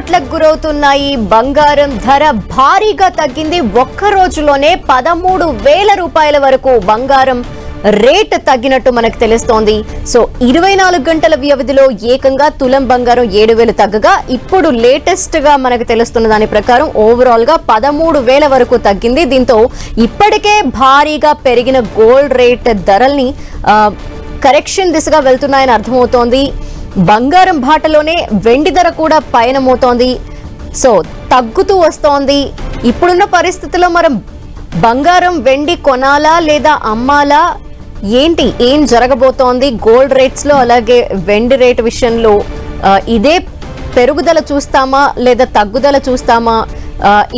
షాట్లకు గురవుతున్నాయి. బంగారం ధర భారీగా తగ్గింది. ఒక్క రోజులోనే 13,000 రూపాయల వరకు బంగారం రేట్ తగ్గినట్టు మనకు తెలుస్తోంది. సో 24 గంటల వ్యవధిలో ఏకంగా తులం బంగారం 7,000 తగ్గగా ఇప్పుడు లేటెస్ట్ గా మనకు తెలుస్తున్న దాని ప్రకారం ఓవరాల్ గా 13,000 వరకు తగ్గింది. దీంతో ఇప్పటికే భారీగా పెరిగిన గోల్డ్ రేట్ ధరల్ని కరెక్షన్ దిశగా వెళ్తున్నాయని అర్థమవుతోంది. బంగారం బాటలోనే వెండి ధర కూడా పయనమవుతోంది. సో తగ్గుతూ వస్తోంది. ఇప్పుడున్న పరిస్థితుల్లో మనం బంగారం వెండి కొనాలా లేదా అమ్మాలా, ఏం జరగబోతోంది గోల్డ్ రేట్స్ లో, అలాగే వెండి రేట్ విషయంలో ఇదే పెరుగుదల చూస్తామా లేదా తగ్గుదల చూస్తామా?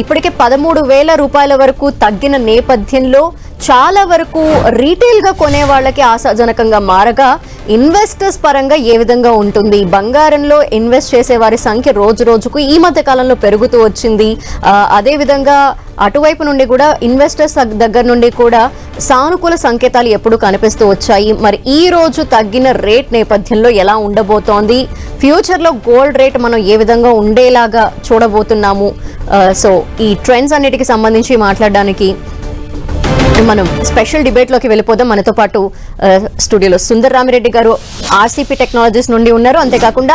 ఇప్పటికే 13,000 రూపాయల వరకు తగ్గిన నేపథ్యంలో చాలా వరకు రీటైల్ గా కొనే వాళ్ళకి ఆశాజనకంగా మారగా ఇన్వెస్టర్స్ పరంగా ఏ విధంగా ఉంటుంది? బంగారంలో ఇన్వెస్ట్ చేసే వారి సంఖ్య రోజు రోజుకు ఈ మధ్య కాలంలో పెరుగుతూ వచ్చింది. అదే విధంగా అటువైపు నుండి కూడా ఇన్వెస్టర్స్ దగ్గర నుండి కూడా సానుకూల సంకేతాలు ఎప్పుడు కనిపిస్తూ వచ్చాయి. మరి ఈ రోజు తగ్గిన రేట్ నేపథ్యంలో ఎలా ఉండబోతోంది? ఫ్యూచర్ లో గోల్డ్ రేట్ మనం ఏ విధంగా ఉండేలాగా చూడబోతున్నాము? సో ఈ ట్రెండ్స్ అన్నిటికి సంబంధించి మాట్లాడడానికి మనం స్పెషల్ డిబేట్ లోకి వెళ్ళిపోదాం. మనతో పాటు స్టూడియోలో సుందర్ రామిరెడ్డి గారు ఆర్సీపీ టెక్నాలజీస్ నుండి ఉన్నారు. అంతేకాకుండా